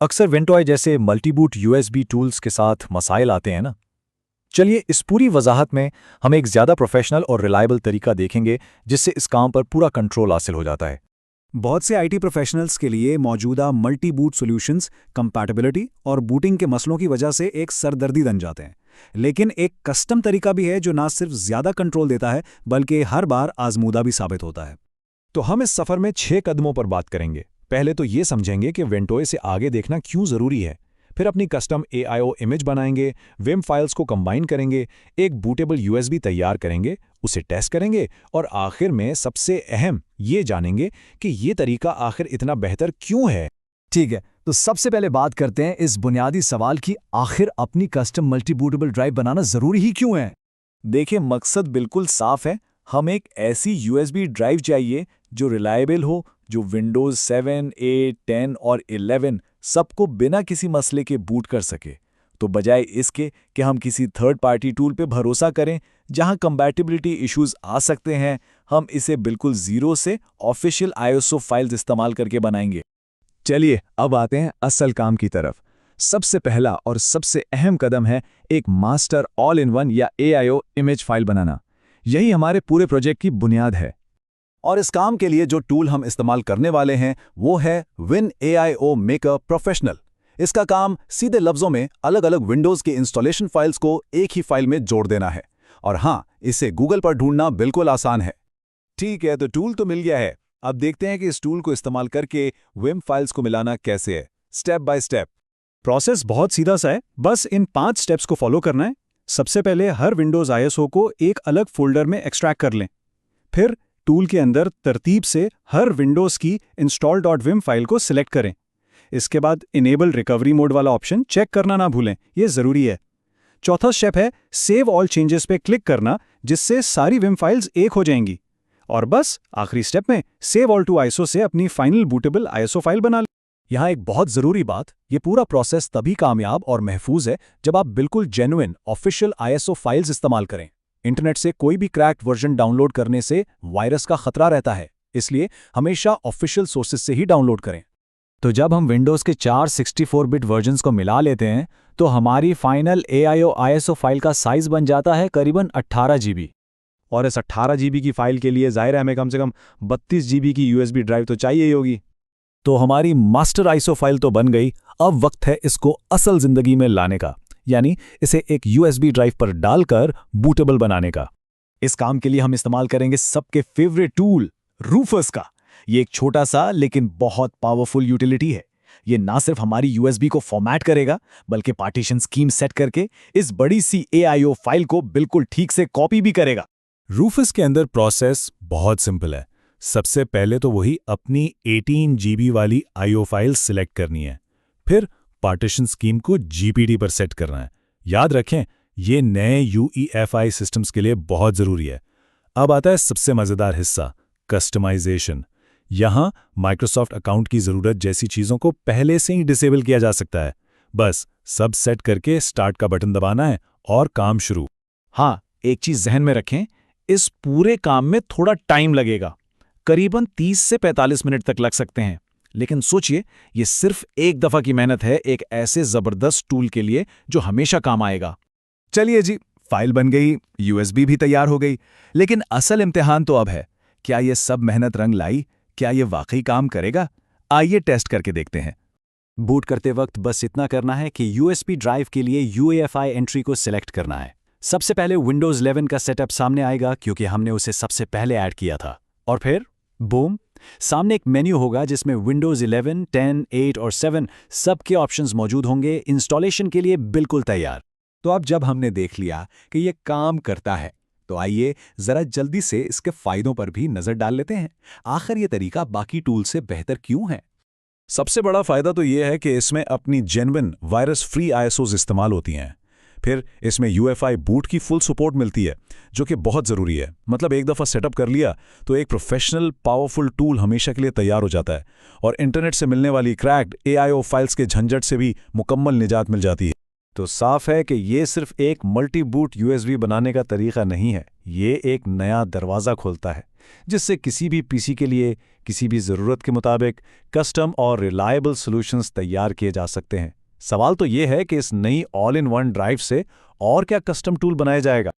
अक्सर विंटॉय जैसे मल्टीबूट USB tools के साथ मसाइल आते हैं ना। चलिए इस पूरी वजाहत में हम एक ज़्यादा प्रोफेशनल और रिलायबल तरीका देखेंगे जिससे इस काम पर पूरा कंट्रोल हासिल हो जाता है। बहुत से आईटी प्रोफेशनल्स के लिए मौजूदा मल्टी बूट सॉल्यूशंस कंपैटिबिलिटी और बूटिंग के मसलों की वजह से एक सरदर्दी बन जाते हैं। लेकिन एक कस्टम तरीका भी है जो ना सिर्फ ज़्यादा कंट्रोल देता है बल्कि हर बार आजमूदा भी साबित होता है। तो हम इस सफ़र में 6 कदमों पर बात करेंगे। पहले तो ये समझेंगे कि विंडोज से आगे देखना क्यों ज़रूरी है। फिर अपनी कस्टम AIO इमेज बनाएंगे, विम फाइल्स को कंबाइन करेंगे, एक बूटेबल USB तैयार करेंगे, उसे टेस्ट करेंगे और आखिर में सबसे अहम ये जानेंगे कि ये तरीका आखिर इतना बेहतर क्यों है। ठीक है, तो सबसे पहले बात करते हैं इस बुनियादी सवाल की, आखिर अपनी कस्टम मल्टीबूटेबल ड्राइव बनाना ज़रूरी ही क्यों है। देखिए, मकसद बिल्कुल साफ है। हम एक ऐसी USB ड्राइव चाहिए जो रिलायबल हो, जो विंडोज़ 7, 8, 10 और 11 सबको बिना किसी मसले के बूट कर सके। तो बजाय इसके कि हम किसी थर्ड पार्टी टूल पे भरोसा करें जहां कंपैटिबिलिटी इश्यूज आ सकते हैं, हम इसे बिल्कुल ज़ीरो से ऑफिशियल ISO फाइल्स इस्तेमाल करके बनाएंगे। चलिए अब आते हैं असल काम की तरफ। सबसे पहला और सबसे अहम कदम है एक मास्टर ऑल इन वन या AIO इमेज फाइल बनाना। यही हमारे पूरे प्रोजेक्ट की बुनियाद है। और इस काम के लिए जो टूल हम इस्तेमाल करने वाले हैं वो है WinAIO Maker Professional। इसका काम सीधे लफ्ज़ों में अलग अलग विंडोज़ के इंस्टॉलेशन फाइल्स को एक ही फाइल में जोड़ देना है। और हाँ, इसे गूगल पर ढूंढना बिल्कुल आसान है। ठीक है, तो टूल तो मिल गया है। अब देखते हैं कि इस टूल को इस्तेमाल करके विम फाइल्स को मिलाना कैसे है, स्टेप बाय स्टेप। प्रोसेस बहुत सीधा सा है, बस इन 5 स्टेप्स को फॉलो करना है। सबसे पहले हर विंडोज़ ISO को एक अलग फोल्डर में एक्सट्रैक्ट कर लें। फिर टूल के अंदर तरतीब से हर विंडोज़ की install.vim फाइल को सिलेक्ट करें। इसके बाद इनेबल रिकवरी मोड वाला ऑप्शन चेक करना ना भूलें, ये ज़रूरी है। चौथा स्टेप है सेव ऑल चेंजेस पे क्लिक करना, जिससे सारी विम फाइल्स एक हो जाएंगी। और बस आखिरी स्टेप में सेव ऑल टू ISO से अपनी फाइनल बूटेबल ISO फाइल बना लें। यहाँ एक बहुत ज़रूरी बात, ये पूरा प्रोसेस तभी कामयाब और महफूज है जब आप बिल्कुल जेन्युइन ऑफिशियल ISO फाइल्स इस्तेमाल करें। इंटरनेट से कोई भी क्रैक्ड वर्जन डाउनलोड करने से वायरस का खतरा रहता है, इसलिए हमेशा ऑफिशियल सोर्सेज से ही डाउनलोड करें। तो जब हम विंडोज़ के 4 64 बिट वर्जन्स को मिला लेते हैं तो हमारी फाइनल AIO ISO फाइल का साइज़ बन जाता है करीबन 18 GB। और इस 18 GB की फाइल के लिए ज़ाहिर है हमें कम से कम 32 GB की USB ड्राइव तो चाहिए ही होगी। तो हमारी मास्टर ISO फाइल तो बन गई, अब वक्त है इसको असल ज़िंदगी में लाने का, यानी इसे एक USB ड्राइव पर डालकर बूटेबल बनाने का। इस काम के लिए हम इस्तेमाल करेंगे सबके फेवरेट टूल रूफस का। ये एक छोटा सा लेकिन बहुत पावरफुल यूटिलिटी है। ये ना सिर्फ हमारी USB को फॉर्मेट करेगा बल्कि पार्टीशन स्कीम सेट करके इस बड़ी सी AIO फाइल को बिल्कुल ठीक से कॉपी भी करेगा। रूफस के अंदर प्रोसेस बहुत सिंपल है। सबसे पहले तो वही अपनी 18 GB वाली IO फाइल सिलेक्ट करनी है, फिर पार्टीशन स्कीम को GPD पर सेट करना है। याद रखें, ये नए UEFI सिस्टम्स के लिए बहुत ज़रूरी है। अब आता है सबसे मज़ेदार हिस्सा, कस्टमाइजेशन। यहाँ माइक्रोसॉफ्ट अकाउंट की ज़रूरत जैसी चीज़ों को पहले से ही डिसेबल किया जा सकता है। बस सब सेट करके स्टार्ट का बटन दबाना है और काम शुरू। हाँ, एक चीज़ जहन में रखें, इस पूरे काम में थोड़ा टाइम लगेगा, करीबन 30 से 45 मिनट तक लग सकते हैं। लेकिन सोचिए, ये सिर्फ एक दफ़ा की मेहनत है एक ऐसे ज़बरदस्त टूल के लिए जो हमेशा काम आएगा। चलिए जी, फाइल बन गई, USB भी तैयार हो गई, लेकिन असल इम्तिहान तो अब है। क्या ये सब मेहनत रंग लाई? क्या ये वाकई काम करेगा? आइए टेस्ट करके देखते हैं। बूट करते वक्त बस इतना करना है कि USB ड्राइव के लिए UEFI एंट्री को सिलेक्ट करना है। सबसे पहले विंडोज़ 11 का सेटअप सामने आएगा क्योंकि हमने उसे सबसे पहले ऐड किया था। और फिर बूम, सामने एक मेन्यू होगा जिसमें विंडोज़ 11, 10, 8 और 7 सबके ऑप्शंस मौजूद होंगे, इंस्टॉलेशन के लिए बिल्कुल तैयार। तो अब जब हमने देख लिया कि ये काम करता है, तो आइए ज़रा जल्दी से इसके फ़ायदों पर भी नज़र डाल लेते हैं। आखिर ये तरीका बाकी टूल से बेहतर क्यों है? सबसे बड़ा फ़ायदा तो ये है कि इसमें अपनी जेन्युइन वायरस फ्री ISOs इस्तेमाल होती हैं। फिर इसमें UEFI बूट की फुल सपोर्ट मिलती है, जो कि बहुत ज़रूरी है। मतलब एक दफ़ा सेटअप कर लिया तो एक प्रोफेशनल पावरफुल टूल हमेशा के लिए तैयार हो जाता है और इंटरनेट से मिलने वाली क्रैक्ड AIO फाइल्स के झंझट से भी मुकम्मल निजात मिल जाती है। तो साफ है कि ये सिर्फ एक मल्टी बूट USB बनाने का तरीका नहीं है, ये एक नया दरवाज़ा खोलता है। जिससे किसी भी पीसी के लिए किसी भी ज़रूरत के मुताबिक कस्टम और रिलायबल सॉल्यूशंस तैयार किए जा सकते हैं। सवाल तो ये है कि इस नई ऑल इन वन ड्राइव से और क्या कस्टम टूल बनाया जाएगा।